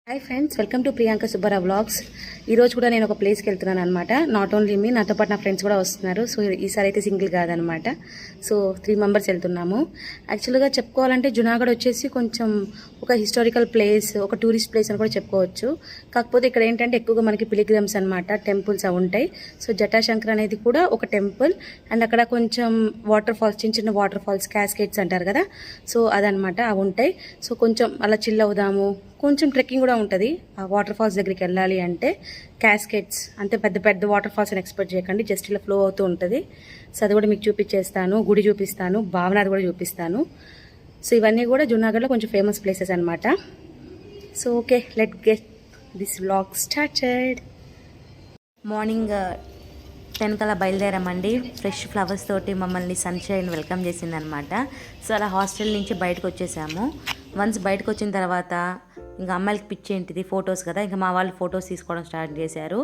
Hi friends, welcome to Priyanka Subbara vlogs. ఈరోజు కూడా నేను ఒక ప్లేస్కి వెళ్తున్నాను అనమాట. నాట్ ఓన్లీ మీ, నాతో పాటు నా ఫ్రెండ్స్ కూడా వస్తున్నారు. సో ఈసారి అయితే సింగిల్ కాదనమాట. సో 3 మెంబర్స్ వెళ్తున్నాము. యాక్చువల్గా చెప్పుకోవాలంటే జునాగఢ్ వచ్చేసి కొంచెం ఒక హిస్టారికల్ ప్లేస్, ఒక టూరిస్ట్ ప్లేస్ అని కూడా చెప్పుకోవచ్చు. కాకపోతే ఇక్కడ ఏంటంటే ఎక్కువగా మనకి పిలిగ్రిమ్స్ అనమాట, టెంపుల్స్ అవి ఉంటాయి. సో జటాశంకర్ అనేది కూడా ఒక టెంపుల్. అండ్ అక్కడ కొంచెం వాటర్ ఫాల్స్, చిన్న చిన్న వాటర్ ఫాల్స్, క్యాస్కేట్స్ అంటారు కదా, సో అదనమాట, అవి ఉంటాయి. సో కొంచెం అలా చిల్ అవుదాము. కొంచెం ట్రెక్కింగ్ కూడా ఉంటుంది ఆ వాటర్ ఫాల్స్ దగ్గరికి వెళ్ళాలి అంటే. క్యాస్కేట్స్ అంతే పెద్ద పెద్ద వాటర్ ఫాల్స్ అని ఎక్స్పెక్ట్ చేయకండి, జస్ట్ ఇలా ఫ్లో అవుతూ ఉంటుంది. సో అది కూడా మీకు చూపించేస్తాను, గుడి చూపిస్తాను, భావనాథ్ కూడా చూపిస్తాను. సో ఇవన్నీ కూడా జూనాగఢ్లో కొంచెం ఫేమస్ ప్లేసెస్ అనమాట. So okay, let get this vlog started. Morning 10 కల్లా బయలుదేరామండి. ఫ్రెష్ ఫ్లవర్స్ తోటి మమ్మల్ని సన్షైన్ వెల్కమ్ చేసిందనమాట. సో అలా హాస్టల్ నుంచి బయటకు వచ్చేసాము. వన్స్ బయటకు వచ్చిన తర్వాత ఇంకా అమ్మాయిలకి పిచ్చి ఏంటిది ఫొటోస్ కదా, ఇంకా మా వాళ్ళు ఫొటోస్ తీసుకోవడం స్టార్ట్ చేశారు.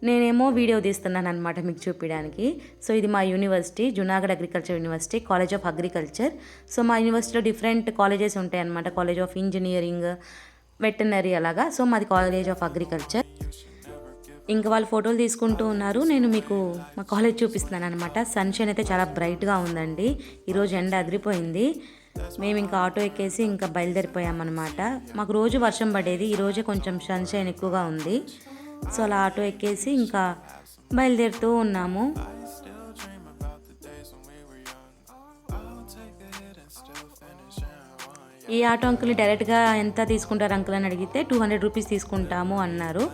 నేనేమో వీడియో తీస్తున్నాను అనమాట మీకు చూపించడానికి. సో ఇది మా university, Junagadh agriculture university, college of agriculture. So మా యూనివర్సిటీలో డిఫరెంట్ కాలేజెస్ ఉంటాయి అనమాట. కాలేజ్ ఆఫ్ ఇంజనీరింగ్, వెటర్నరీ అలాగా. సో మాది కాలేజ్ ఆఫ్ అగ్రికల్చర్. ఇంకా వాళ్ళు ఫోటోలు తీసుకుంటూ ఉన్నారు, నేను మీకు మా కాలేజ్ చూపిస్తున్నాను అనమాట. సన్షైన్ అయితే చాలా బ్రైట్గా ఉందండి. ఈరోజు ఎండ అదిరిపోయింది. మేము ఇంకా ఆటో ఎక్కేసి ఇంకా బయలుదేరిపోయామన్నమాట. మాకు రోజు వర్షం పడేది, ఈరోజే కొంచెం సన్షైన్ ఎక్కువగా ఉంది. సో అలా ఆటో ఎక్కేసి ఇంకా బయలుదేరుతూ ఉన్నాము. ఈ ఆటో అంకుల్ని డైరెక్ట్గా ఎంత తీసుకుంటారు అంకుల్ అని అడిగితే 200 రూపీస్ తీసుకుంటాము అన్నారు.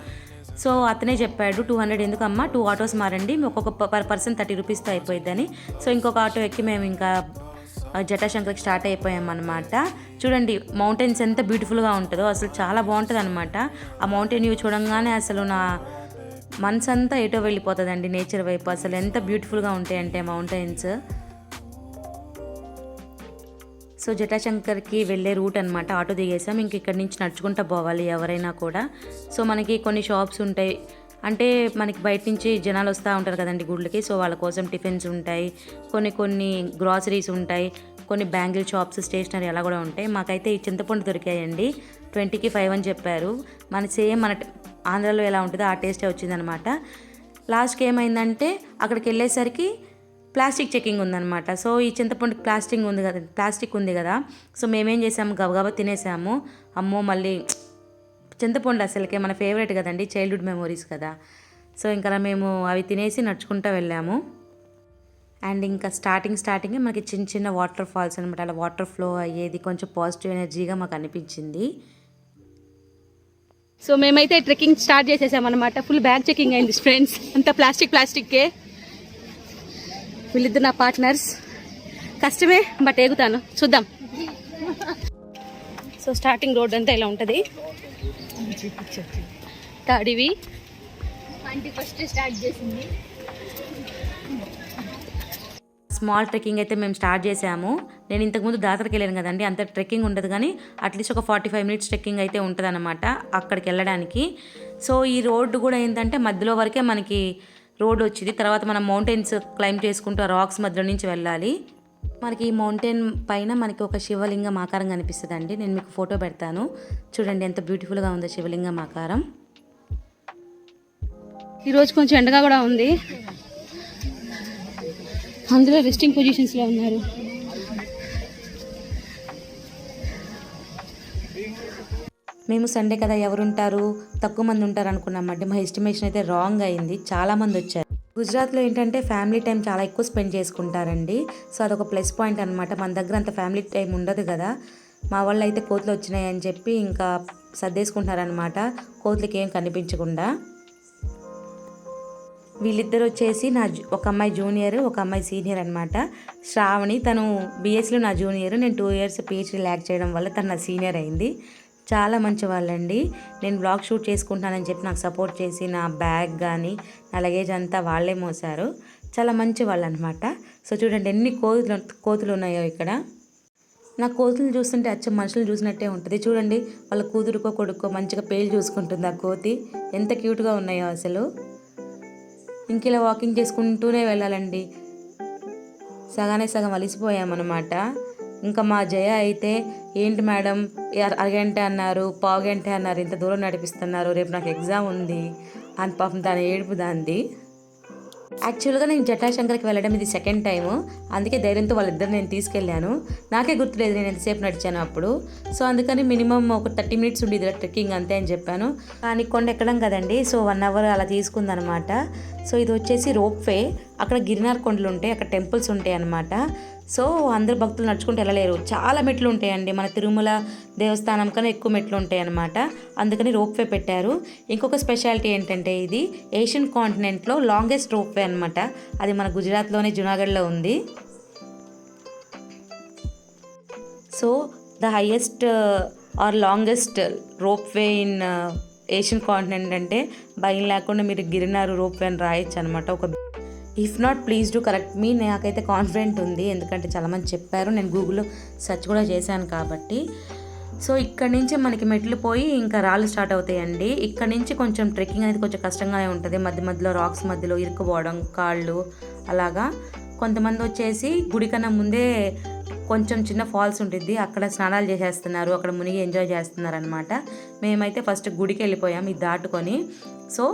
సో అతనే చెప్పాడు 200 ఎందుకమ్మా, 2 ఆటోస్ మారండి, ఒక్కొక్క పర్ పర్సన్ 30 రూపీస్తో అయిపోయిద్దని. సో ఇంకొక ఆటో ఎక్కి మేము ఇంకా జటాశంకర్కి స్టార్ట్ అయిపోయామన్నమాట. చూడండి మౌంటైన్స్ ఎంత బ్యూటిఫుల్గా ఉంటుందో, అసలు చాలా బాగుంటుంది అనమాట. ఆ మౌంటైన్ వ్యూ చూడంగానే అసలు నా మనసు అంతా ఎటో వెళ్ళిపోతుందండి, నేచర్ వైపు. అసలు ఎంత బ్యూటిఫుల్గా ఉంటాయంటే మౌంటైన్స్. సో జటాశంకర్కి వెళ్ళే రూట్ అనమాట. ఆటో దిగేసాం, ఇంక ఇక్కడి నుంచి నడుచుకుంటూ పోవాలి ఎవరైనా కూడా. సో మనకి కొన్ని షాప్స్ ఉంటాయి, అంటే మనకి బయట నుంచి జనాలు వస్తూ ఉంటారు కదండి గుళ్ళకి. సో వాళ్ళ కోసం టిఫిన్స్ ఉంటాయి, కొన్ని గ్రాసరీస్ ఉంటాయి, కొన్ని బ్యాంగిల్ షాప్స్, స్టేషనరీ అలా కూడా ఉంటాయి. మాకైతే ఈ చింతపండు దొరికాయండి, 20కి 5 అని చెప్పారు. సేమ్ మన ఆంధ్రాలో ఎలా ఉంటుందో ఆ టేస్టే వచ్చిందనమాట. లాస్ట్కి ఏమైందంటే అక్కడికి వెళ్ళేసరికి ప్లాస్టిక్ చెకింగ్ ఉందన్నమాట. సో ఈ చింతపండు ప్లాస్టిక్ ఉంది కదా. సో మేమేం చేసాము, గబగబా తినేసాము. అమ్మో, మళ్ళీ చింతపండు అసలుకే మన ఫేవరెట్ కదండి, చైల్డ్హుడ్ మెమోరీస్ కదా. సో ఇంకా మేము అవి తినేసి నడుచుకుంటూ వెళ్ళాము. అండ్ ఇంకా స్టార్టింగ్ మనకి చిన్న చిన్న వాటర్ ఫాల్స్ అనమాట. అలా వాటర్ ఫ్లో అయ్యేది కొంచెం పాజిటివ్ ఎనర్జీగా మాకు అనిపించింది. సో మేమైతే ట్రెక్కింగ్ స్టార్ట్ చేసేసామన్నమాట. ఫుల్ బ్యాగ్ చెకింగ్ అయింది ఫ్రెండ్స్, అంతా ప్లాస్టిక్కే. వీళ్ళిద్దరు నా పార్ట్నర్స్. కష్టమే బట్ ఎగుతాను, చూద్దాం. సో స్టార్టింగ్ రోడ్ అంతా ఇలా ఉంటుంది. తాడివి ఫస్ట్ స్టార్ట్ చేసింది. స్మాల్ ట్రెక్కింగ్ అయితే మేము స్టార్ట్ చేసాము. నేను ఇంతకుముందు దాతరికి వెళ్ళాను కదండి, అంత ట్రెక్కింగ్ ఉండదు, కానీ అట్లీస్ట్ ఒక 45 మినిట్స్ ట్రెక్కింగ్ అయితే ఉంటుంది అనమాట అక్కడికి వెళ్ళడానికి. సో ఈ రోడ్డు కూడా ఏంటంటే మధ్యలో వరకే మనకి రోడ్ వచ్చింది, తర్వాత మనం మౌంటైన్స్ క్లైంబ్ చేసుకుంటూ రాక్స్ మధ్యలో నుంచి వెళ్ళాలి. మనకి ఈ మౌంటైన్ పైన మనకి ఒక శివలింగం ఆకారం కనిపిస్తుంది అండి. నేను మీకు ఫోటో పెడతాను, చూడండి ఎంత బ్యూటిఫుల్గా ఉందో శివలింగం ఆకారం. ఈరోజు కొంచెం ఎండగా కూడా ఉంది, అందులో రెస్టింగ్ పొజిషన్స్లో ఉన్నారు. మేము సండే కదా ఎవరుంటారు, తక్కువ మంది ఉంటారు అనుకున్నామంటే మా ఎస్టిమేషన్ అయితే రాంగ్ అయింది, చాలామంది వచ్చారు. గుజరాత్లో ఏంటంటే ఫ్యామిలీ టైం చాలా ఎక్కువ స్పెండ్ చేసుకుంటారండి. సో అదొక ప్లస్ పాయింట్ అనమాట. మన దగ్గర అంత ఫ్యామిలీ టైం ఉండదు కదా. మా వాళ్ళు అయితే కోతులు వచ్చినాయని చెప్పి ఇంకా సర్దేసుకుంటారనమాట, కోతులకి ఏం కనిపించకుండా. వీళ్ళిద్దరు వచ్చేసి ఒక అమ్మాయి జూనియర్, ఒక అమ్మాయి సీనియర్ అనమాట. శ్రావణి తను బీఎస్సీలో నా జూనియర్, నేను 2 ఇయర్స్ పిహెచ్డీ ల్యాక్ చేయడం వల్ల తను నా సీనియర్ అయింది. చాలా మంచి వాళ్ళండి. నేను బ్లాగ్ షూట్ చేసుకుంటానని చెప్పి నాకు సపోర్ట్ చేసి నా బ్యాగ్ కానీ నా లగేజ్ అంతా వాళ్ళే మోసారు. చాలా మంచి వాళ్ళు అనమాట. సో చూడండి ఎన్ని కోతులు ఉన్నాయో ఇక్కడ. నా కోతులు చూస్తుంటే అచ్చం మనుషులు చూసినట్టే ఉంటుంది. చూడండి వాళ్ళ కూతురుకో కొడుకో మంచిగా పేలు చూసుకుంటుంది ఆ కోతి, ఎంత క్యూట్గా ఉన్నాయో అసలు. ఇంక ఇలా వాకింగ్ చేసుకుంటూనే వెళ్ళాలండి. సగానే సగం అలిసిపోయామన్నమాట. ఇంకా మా జయ అయితే ఏంటి మేడం అరగంట అన్నారు, పావు గంట అన్నారు, ఇంత దూరం నడిపిస్తున్నారు, రేపు నాకు ఎగ్జామ్ ఉంది అని పాపం దాని ఏడుపు దాంది. యాక్చువల్గా నేను జటాశంకర్కి వెళ్ళడం ఇది సెకండ్ టైము, అందుకే ధైర్యంతో వాళ్ళిద్దరు నేను తీసుకెళ్ళాను. నాకే గుర్తులేదు నేను ఎంతసేపు నడిచాను అప్పుడు. సో అందుకని మినిమం ఒక 30 మినిట్స్ ఉండేది ట్రెక్కింగ్ అంతే అని చెప్పాను. కానీ కొండ ఎక్కడం కదండి, సో 1 అవర్ అలా తీసుకుందనమాట. సో ఇది వచ్చేసి రోప్ వే. అక్కడ గిరినార్ కొండలు ఉంటాయి, అక్కడ టెంపుల్స్ ఉంటాయి అన్నమాట. సో అందరు భక్తులు నడుచుకుంటూ వెళ్ళలేరు, చాలా మెట్లు ఉంటాయండి. మన తిరుమల దేవస్థానం కన్నా ఎక్కువ మెట్లు ఉంటాయి అన్నమాట. అందుకని రోప్ వే పెట్టారు. ఇంకొక స్పెషాలిటీ ఏంటంటే ఇది ఏషియన్ కాంటినెంట్లో లాంగెస్ట్ రోప్ వే అనమాట. అది మన గుజరాత్లోనే జునాగఢ్లో ఉంది. So the highest are longest rope way in Asian continent అంటే భయం లేకుండా మీరు గిరినారు రోప్ వే అని రాయొచ్చు అనమాట. ఒక if not please do correct me, నాకైతే కాన్ఫిడెంట్ ఉంది ఎందుకంటే చాలామంది చెప్పారు, నేను గూగుల్లో సెర్చ్ కూడా చేశాను కాబట్టి. సో ఇక్కడ నుంచి మనకి మెట్లు పోయి ఇంకా రాళ్ళు స్టార్ట్ అవుతాయండి. ఇక్కడ నుంచి కొంచెం ట్రెక్కింగ్ అనేది కొంచెం కష్టంగానే ఉంటుంది, మధ్య మధ్యలో రాక్స్ మధ్యలో ఇరుక్కుపోవడం కాళ్ళు అలాగా. కొంతమంది వచ్చేసి గుడి కన్నా ముందే కొంచెం చిన్న ఫాల్స్ ఉంటుంది, అక్కడ స్నానాలు చేసేస్తున్నారు, అక్కడ మునిగి ఎంజాయ్ చేస్తున్నారు అనమాట. మేమైతే ఫస్ట్ గుడికి వెళ్ళిపోయాం ఇది దాటుకొని. సో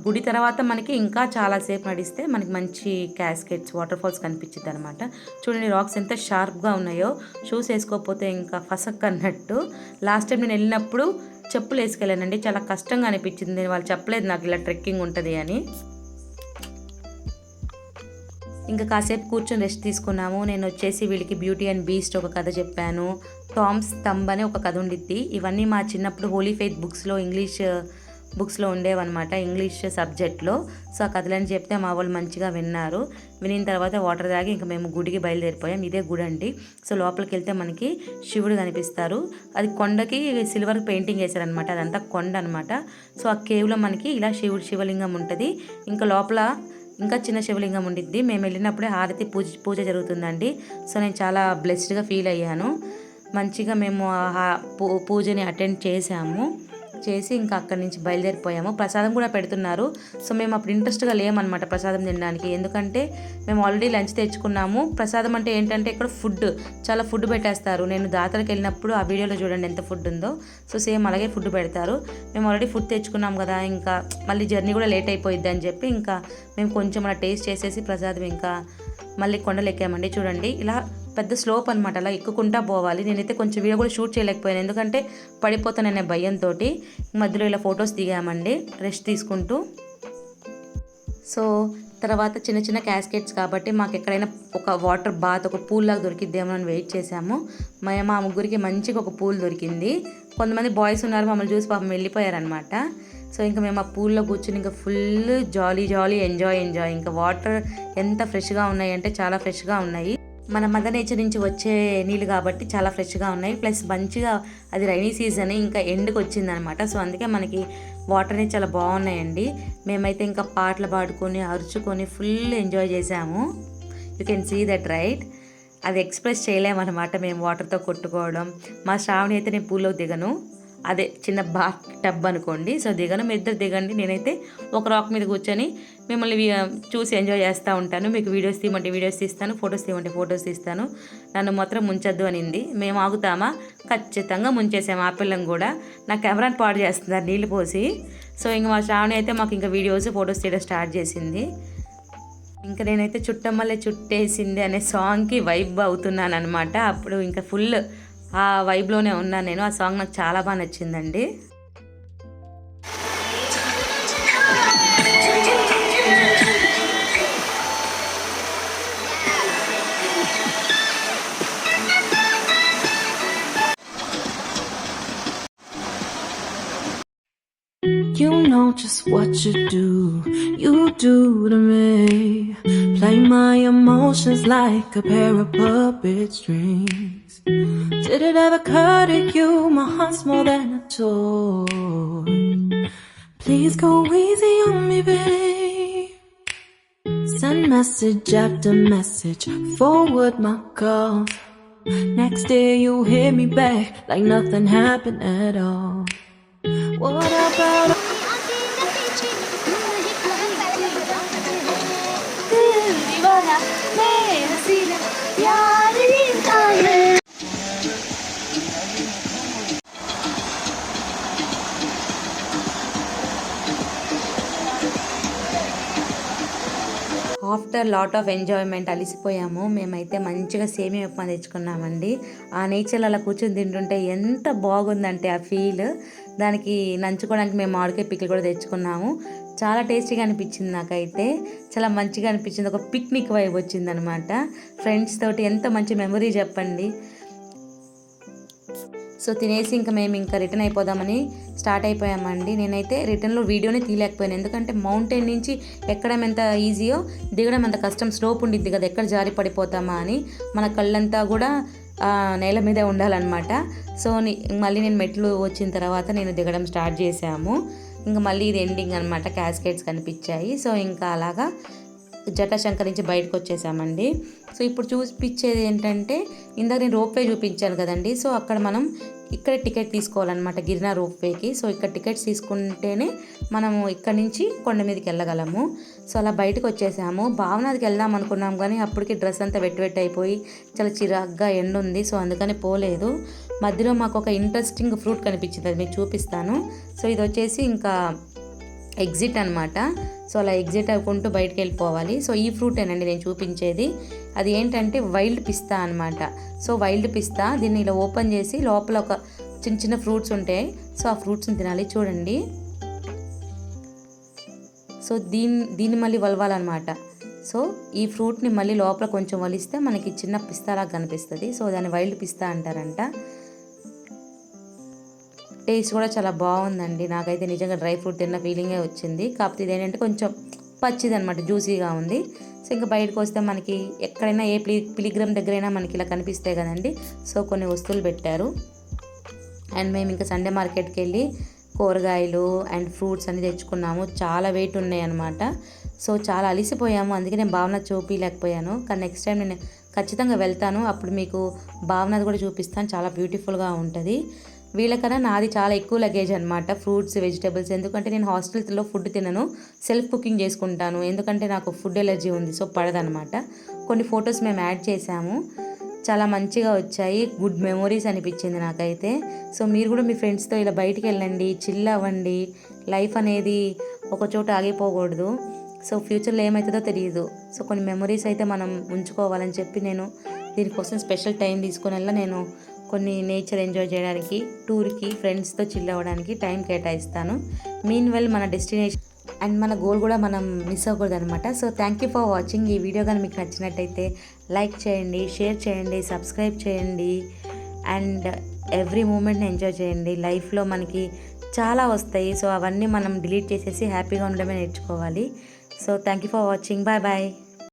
గుడి తర్వాత మనకి ఇంకా చాలాసేపు నడిస్తే మనకి మంచి క్యాస్కెట్స్ వాటర్ ఫాల్స్ కనిపించింది అనమాట. చూడండి రాక్స్ ఎంత షార్ప్గా ఉన్నాయో, షూస్ వేసుకోకపోతే ఇంకా ఫసక్ అన్నట్టు. లాస్ట్ టైం నేను వెళ్ళినప్పుడు చెప్పులు వేసుకెళ్ళానండి, చాలా కష్టంగా అనిపించింది. వాళ్ళు చెప్పలేదు నాకు ఇలా ట్రెక్కింగ్ ఉంటుంది అని. ఇంకా కాసేపు కూర్చొని రెస్ట్ తీసుకున్నాము. నేను వచ్చేసి వీళ్ళకి బ్యూటీ అండ్ బీస్ట్ ఒక కథ చెప్పాను, టామ్స్ థంబ్ అని ఒక కథ ఉండిద్ది. ఇవన్నీ మా చిన్నప్పుడు హోలీ ఫెయిత్ బుక్స్లో ఇంగ్లీష్ బుక్స్లో ఉండేవన్నమాట, ఇంగ్లీష్ సబ్జెక్ట్లో. సో ఆ కథలని చెప్తే మా వాళ్ళు మంచిగా విన్నారు. వినిన తర్వాత వాటర్ తాగి ఇంకా మేము గుడికి బయలుదేరిపోయాం. ఇదే గుడి అండి. సో లోపలికి వెళ్తే మనకి శివుడు కనిపిస్తారు. అది కొండకి సిల్వర్ పెయింటింగ్ వేశారనమాట, అదంతా కొండ అనమాట. సో ఆ కేవ్లో మనకి ఇలా శివలింగం ఉంటుంది. ఇంకా లోపల ఇంకా చిన్న శివలింగం ఉండిద్ది. మేము వెళ్ళినప్పుడే హారతి పూజ జరుగుతుందండి. సో నేను చాలా బ్లెస్డ్గా ఫీల్ అయ్యాను. మంచిగా మేము పూజని అటెండ్ చేసి ఇంకా అక్కడి నుంచి బయలుదేరిపోయాము. ప్రసాదం కూడా పెడుతున్నారు. సో మేము అప్పుడు ఇంట్రెస్ట్గా లేమన్నమాట ప్రసాదం తినడానికి, ఎందుకంటే మేము ఆల్రెడీ లంచ్ తెచ్చుకున్నాము. ప్రసాదం అంటే ఏంటంటే ఇక్కడ చాలా ఫుడ్ పెట్టేస్తారు. నేను దాతలకు వెళ్ళినప్పుడు ఆ వీడియోలో చూడండి ఎంత ఫుడ్ ఉందో. సో సేమ్ అలాగే ఫుడ్ పెడతారు. మేము ఆల్రెడీ ఫుడ్ తెచ్చుకున్నాం కదా, ఇంకా మళ్ళీ జర్నీ కూడా లేట్ అయిపోయిద్ది అని చెప్పి ఇంకా మేము కొంచెం అలా టేస్ట్ చేసేసి ప్రసాదం ఇంకా మళ్ళీ కొండలు ఎక్కామండి. చూడండి ఇలా పెద్ద స్లోప్ అనమాట, అలా ఎక్కుకుంటా పోవాలి. నేనైతే కొంచెం వీడియో కూడా షూట్ చేయలేకపోయాను, ఎందుకంటే పడిపోతాననే భయంతో. మధ్యలో ఇలా ఫొటోస్ దిగామండి రెస్ట్ తీసుకుంటూ. సో తర్వాత చిన్న చిన్న క్యాస్కెట్స్ కాబట్టి మాకు ఎక్కడైనా ఒక వాటర్ బాత్ ఒక పూల్ లాగా దొరికిద్దేమో అని వెయిట్ చేసాము. మా ముగ్గురికి మంచిగా ఒక పూల్ దొరికింది. కొంతమంది బాయ్స్ ఉన్నారు, మమ్మల్ని చూసి పాపం వెళ్ళిపోయారనమాట. సో ఇంకా మేము ఆ పూల్లో కూర్చుని ఇంకా ఫుల్ జాలీ ఎంజాయ్. ఇంకా వాటర్ ఎంత ఫ్రెష్గా ఉన్నాయి అంటే చాలా ఫ్రెష్గా ఉన్నాయి. మన మదర్ నేచర్ నుంచి వచ్చే నీళ్ళు కాబట్టి చాలా ఫ్రెష్గా ఉన్నాయి. ప్లస్ మంచిగా అది రైనీ సీజన్ ఇంకా ఎండ్కి వచ్చిందనమాట. సో అందుకే మనకి వాటర్ అనేది చాలా బాగున్నాయండి. మేమైతే ఇంకా పాటలు పాడుకొని అరుచుకొని ఫుల్ ఎంజాయ్ చేసాము. You can see that right. అది ఎక్స్ప్రెస్ చేయలేమన్నమాట మేము వాటర్తో కొట్టుకోవడం. మా శ్రావణి అయితే నేను పూల్లోకి దిగను, అదే చిన్న బాత్ టబ్ అనుకోండి. సో దిగను, మీ ఇద్దరు దిగండి. నేనైతే ఒక రాక్ మీద కూర్చొని మిమ్మల్ని చూసి ఎంజాయ్ చేస్తూ ఉంటాను. మీకు వీడియోస్ తీయమంటే వీడియోస్ తీస్తాను, ఫొటోస్ తీయమంటే ఫొటోస్ తీస్తాను. నన్ను మాత్రం ముంచొద్దు అనింది. మేము ఆగుతామా? ఖచ్చితంగా ముంచేసాము. ఆ పిల్లని కూడా నా కెమెరాని పాడు చేస్తున్నారు నీళ్ళు పోసి. సో ఇంకా మా శ్రావణి అయితే మాకు ఇంకా వీడియోస్ ఫొటోస్ తీయడం స్టార్ట్ చేసింది. ఇంకా నేనైతే చుట్టమల్లె చుట్టేసింది అనే సాంగ్కి వైబ్ అవుతున్నాను అనమాట. అప్పుడు ఇంకా ఫుల్ ఆ వైబ్లోనే ఉన్నాను నేను. ఆ సాంగ్ నాకు చాలా బాగా నచ్చిందండి. You know just what you do to me. Play my emotions like a pair of puppet strings. Did it ever occur to you my heart's more than a toy? Please go easy on me, babe. Send message after message, forward my calls. Next day you hit me back like nothing happened at all. What about after lot of enjoyment అలిసిపోయాము. మేమైతే మంచిగా సేమియా ఉప్మా తెచ్చుకున్నామండి. ఆ నేచర్లో అలా కూర్చొని తింటుంటే ఎంత బాగుందంటే ఆ ఫీల్. దానికి నంచుకోవడానికి మేము మామిడికాయ పికిల్ కూడా తెచ్చుకున్నాము. చాలా టేస్టీగా అనిపించింది నాకైతే. చాలా మంచిగా అనిపించింది. ఒక పిక్నిక్ వైబ్ వచ్చిందనమాట. ఫ్రెండ్స్ తోటి ఎంత మంచి మెమరీ చెప్పండి. సో తినేసి మేము రిటర్న్ అయిపోదామని స్టార్ట్ అయిపోయామండి. నేనైతే రిటర్న్లో వీడియోనే తీయలేకపోయాను. ఎందుకంటే మౌంటైన్ నుంచి ఎక్కడం ఎంత ఈజీయో దిగడం అంత కష్టం. స్లోప్ ఉండిద్ది కదా, ఎక్కడ జారి పడిపోతామా అని. మన కళ్ళంతా కూడా నేల మీదే ఉండాలన్నమాట. సో మళ్ళీ నేను మెట్లు వచ్చిన తర్వాత నేను దిగడం స్టార్ట్ చేశాము. ఇంకా మళ్ళీ ఇది ఎండింగ్ అనమాట. క్యాస్కేడ్స్ కనిపించాయి. సో ఇంకా అలాగా జటాశంకర్ నుంచి బయటకు వచ్చేసామండి. సో ఇప్పుడు చూపించేది ఏంటంటే, ఇందాక నేను రోప్వే చూపించాను కదండి. సో అక్కడ మనం ఇక్కడ టికెట్ తీసుకోవాలన్నమాట గిరినార్ రోప్వేకి. సో ఇక్కడ టికెట్స్ తీసుకుంటేనే మనము ఇక్కడ నుంచి కొండ మీదకి వెళ్ళగలము. సో అలా బయటకు వచ్చేసాము. భావనాథ్కి వెళ్దాం అనుకున్నాం కానీ అప్పటికి డ్రెస్ అంతా వెట్టి అయిపోయి చాలా చిరాగ్గా ఎండ ఉంది. సో అందుకని పోలేదు. మధ్యలో మాకు ఒక ఇంట్రెస్టింగ్ ఫ్రూట్ కనిపించింది, అది మీకు చూపిస్తాను. సో ఇది వచ్చేసి ఇంకా ఎగ్జిట్ అనమాట. సో అలా ఎగ్జిట్ అవ్వకుంటూ బయటకు వెళ్ళిపోవాలి. సో ఈ ఫ్రూటేనండి నేను చూపించేది. అది ఏంటంటే వైల్డ్ పిస్తా అనమాట. సో వైల్డ్ పిస్తా, దీన్ని ఇలా ఓపెన్ చేసి లోపల ఒక చిన్న చిన్న ఫ్రూట్స్ ఉంటాయి. సో ఆ ఫ్రూట్స్ని తినాలి. చూడండి. సో దీన్ని మళ్ళీ వలవాలన్నమాట. సో ఈ ఫ్రూట్ని మళ్ళీ లోపల కొంచెం వలిస్తే మనకి చిన్న పిస్తాలాగా కనిపిస్తుంది. సో దాన్ని వైల్డ్ పిస్తా అంటారంట. టేస్ట్ కూడా చాలా బాగుందండి. నాకైతే నిజంగా డ్రై ఫ్రూట్ తిన్న ఫీలింగే వచ్చింది. కాకపోతే ఇదేంటంటే కొంచెం పచ్చిది అనమాట, జ్యూసీగా ఉంది. సో ఇంకా బయటకు వస్తే మనకి ఎక్కడైనా ఏ పిలిగ్రమ్ దగ్గరైనా మనకి ఇలా కనిపిస్తాయి కదండి. సో కొన్ని వస్తువులు పెట్టారు. అండ్ మేము ఇంకా సండే మార్కెట్కి వెళ్ళి కూరగాయలు అండ్ ఫ్రూట్స్ అన్ని తెచ్చుకున్నాము. చాలా వెయిట్ ఉన్నాయి అనమాట. సో చాలా అలిసిపోయాము. అందుకే నేను భావన చూపించలేకపోయాను. కానీ నెక్స్ట్ టైం నేను ఖచ్చితంగా వెళ్తాను. అప్పుడు మీకు భావనది కూడా చూపిస్తాను. చాలా బ్యూటిఫుల్గా ఉంటుంది. వీళ్ళకన్నా నాది చాలా ఎక్కువ లగేజ్ అనమాట, ఫ్రూట్స్ వెజిటేబుల్స్. ఎందుకంటే నేను హాస్టల్లో ఫుడ్ తినను, సెల్ఫ్ కుకింగ్ చేసుకుంటాను. ఎందుకంటే నాకు ఫుడ్ ఎలర్జీ ఉంది. సో పడదనమాట. కొన్ని ఫొటోస్ మేము యాడ్ చేసాము, చాలా మంచిగా వచ్చాయి. గుడ్ మెమొరీస్ అనిపించింది నాకైతే. సో మీరు కూడా మీ ఫ్రెండ్స్తో ఇలా బయటికి వెళ్ళండి, చిల్ అవ్వండి. లైఫ్ అనేది ఒక చోట ఆగిపోకూడదు. సో ఫ్యూచర్లో ఏమవుతుందో తెలియదు. సో కొన్ని మెమొరీస్ అయితే మనం ఉంచుకోవాలని చెప్పి నేను దీనికోసం స్పెషల్ టైం తీసుకునేలా నేను కొన్ని నేచర్ ఎంజాయ్ చేయడానికి, టూర్కి, ఫ్రెండ్స్తో చిల్ అవ్వడానికి టైం కేటాయిస్తాను. మీన్వెల్ మన డెస్టినేషన్ అండ్ మన గోల్ కూడా మనం మిస్ అవ్వకూడదు అనమాట. So thank you for watching. ఈ వీడియో కానీ మీకు నచ్చినట్టయితే లైక్ చేయండి, షేర్ చేయండి, సబ్స్క్రైబ్ చేయండి. అండ్ ఎవ్రీ మూమెంట్ని ఎంజాయ్ చేయండి. లైఫ్లో మనకి చాలా వస్తాయి. సో అవన్నీ మనం డిలీట్ చేసేసి హ్యాపీగా ఉండడమే నేర్చుకోవాలి. So thank you for watching. Bye bye.